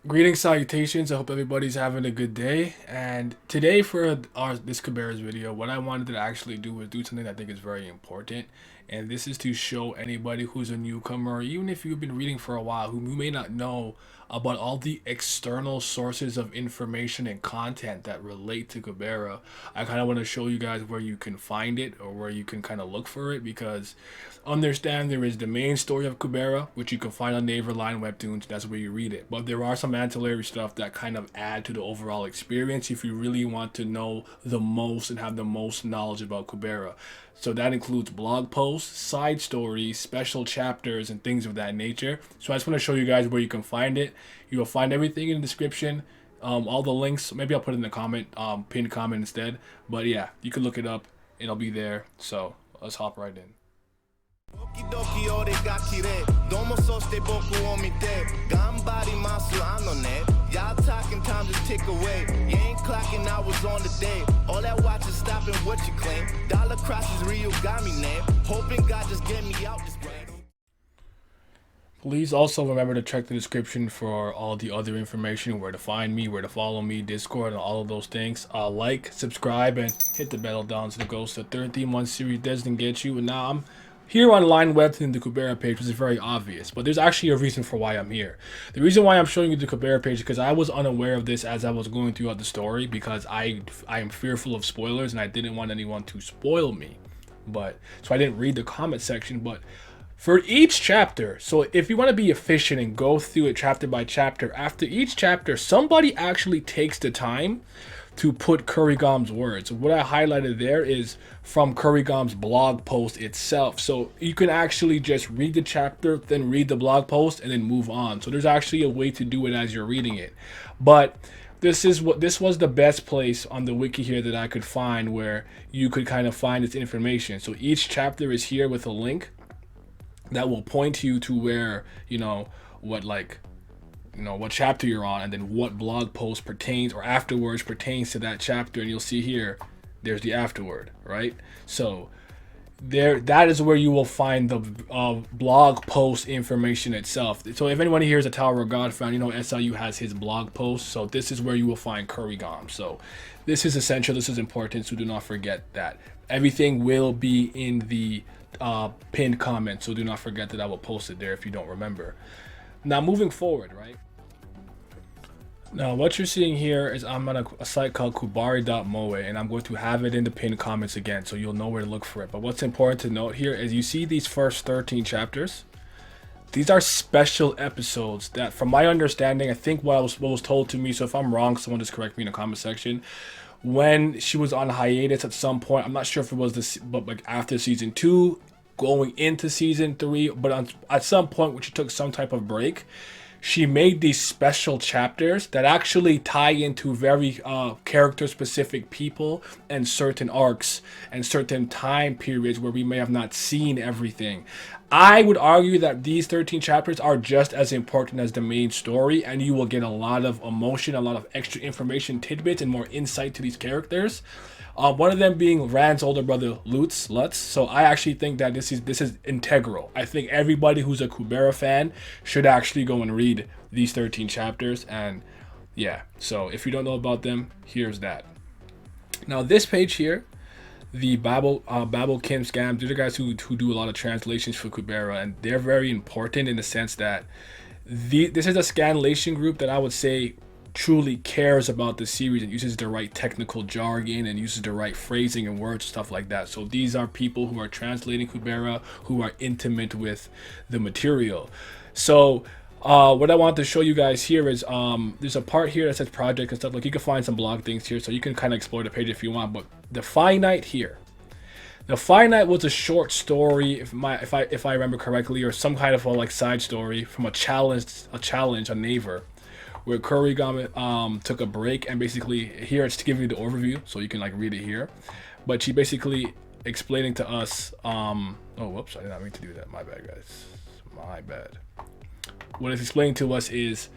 Greetings, salutations. I hope everybody's having a good day. And today, for this Kubera's video, what I wanted to actually do was do something that I think is very important. And this is to show anybody who's a newcomer, or even if you've been reading for a while, who may not know about all the external sources of information and content that relate to Kubera. I kind of want to show you guys where you can find it or where you can kind of look for it, because understand there is the main story of Kubera, which you can find on Neverline Webtoons. That's where you read it. But there are some ancillary stuff that kind of add to the overall experience if you really want to know the most and have the most knowledge about Kubera. So that includes blog posts, side stories, special chapters, and things of that nature. So I just want to show you guys where you can find it. You will find everything in the description. All the links, maybe I'll put it in the comment, pinned comment instead. But yeah, you can look it up. It'll be there. So let's hop right in. 時々俺が綺麗どうもそして僕を見て頑張りますあのね Y'all talking time to tick away You ain't clocking hours on the day All that watch is stopping what you claim Dollar crosses real got me name Hoping God just get me out this game. Please also remember to check the description for all the other information, where to find me, where to follow me, Discord, and all of those things. Like, subscribe, and hit the bell down so the Ghost of 13-month series doesn't get you. And now I'm here on Line Webs in the Kubera page, which is very obvious, but there's actually a reason for why I'm here. The reason why I'm showing you the Kubera page is because I was unaware of this as I was going throughout the story, because I am fearful of spoilers and I didn't want anyone to spoil me. But so I didn't read the comment section. But for each chapter, so if you want to be efficient and go through it chapter by chapter, after each chapter, somebody actually takes the time to put Kurigom's words. What I highlighted there is from Kurigom's blog post itself. So you can actually just read the chapter, then read the blog post, and then move on. So there's actually a way to do it as you're reading it. But this was the best place on the wiki here that I could find where you could kind of find this information. So each chapter is here with a link that will point you to where, what chapter you're on, and then what blog post pertains or afterwards pertains to that chapter. And you'll see here there's the afterword, right? So that is where you will find the blog post information itself. So if anyone here is a Tower of God fan, SLU has his blog post. So this is where you will find Kurigom. So this is essential, this is important, so do not forget that. Everything will be in the pinned comment, so do not forget that I will post it there if you don't remember. Now moving forward, right? Now what you're seeing here is I'm on a site called kubari.moe, and I'm going to have it in the pinned comments again, so you'll know where to look for it. But what's important to note here is you see these first 13 chapters. These are special episodes that, from my understanding, I think what was told to me, so if I'm wrong, someone just correct me in the comment section. When she was on hiatus at some point, I'm not sure if it was this, but like after season 2, going into season 3, but at some point when she took some type of break, she made these special chapters that actually tie into very character specific people and certain arcs and certain time periods where we may have not seen everything. I would argue that these 13 chapters are just as important as the main story, and you will get a lot of emotion, a lot of extra information, tidbits, and more insight to these characters. One of them being Rand's older brother, Lutz. So I actually think that this is integral. I think everybody who's a Kubera fan should actually go and read these 13 chapters. And yeah, so if you don't know about them, here's that. Now this page here, the Babel Kim scam, these are guys who do a lot of translations for Kubera, and they're very important in the sense that this is a scanlation group that I would say truly cares about the series and uses the right technical jargon and uses the right phrasing and words, stuff like that. So these are people who are translating Kubera, who are intimate with the material. So what I want to show you guys here is there's a part here that says project and stuff. Like, you can find some blog things here, so you can kind of explore the page if you want. But the Finite here, the Finite was a short story, if I remember correctly, or some kind of a side story from a challenge on Naver, where Kurigom took a break, and basically here it's to give you the overview so you can read it here. But she basically explaining to us oh whoops, I did not mean to do that, my bad guys, my bad. What it's explaining to us is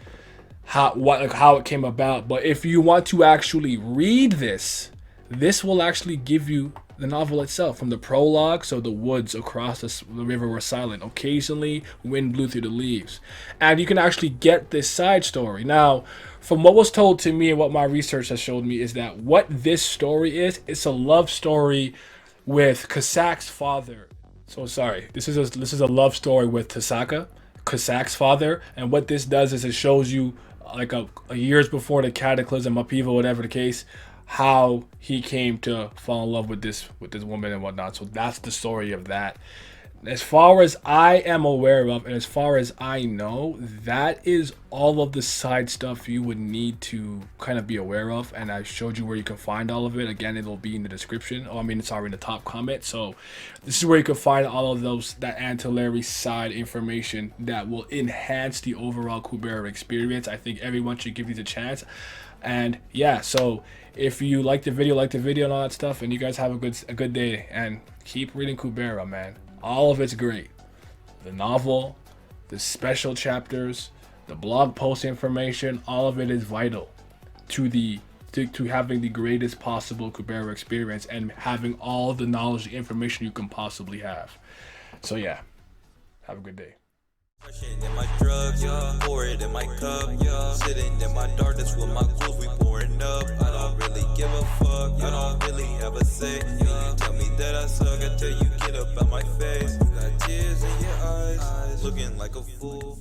how it came about. But if you want to actually read this, this will actually give you the novel itself from the prologue. So the woods across the river were silent. Occasionally, wind blew through the leaves. And you can actually get this side story. Now, from what was told to me and what my research has showed me is that what this story is, it's a love story with Kasak's father. So sorry, this is a love story with Kasak's father. And what this does is it shows you like a years before the cataclysm, upheaval, whatever the case, how he came to fall in love with this woman and whatnot. So that's the story of that. As far as I am aware of, and as far as I know, that is all of the side stuff you would need to kind of be aware of. And I showed you where you can find all of it. Again, it'll be in the description. Oh, I mean, sorry, in the top comment. So this is where you can find all of that ancillary side information that will enhance the overall Kubera experience. I think everyone should give these a chance. And yeah, so if you like the video and all that stuff, and you guys have a good day, and keep reading Kubera, man. All of it's great. The novel, the special chapters, the blog post information, all of it is vital to having the greatest possible Kubera experience and having all the knowledge, the information you can possibly have. So yeah, have a good day. In my drugs, pour it in my cup, sitting in my darkness with my ghouls, we pouring up. I don't really give a fuck, I don't really have a say. You tell me that I suck, I tell you get up out my face. You got tears in your eyes, looking like a fool.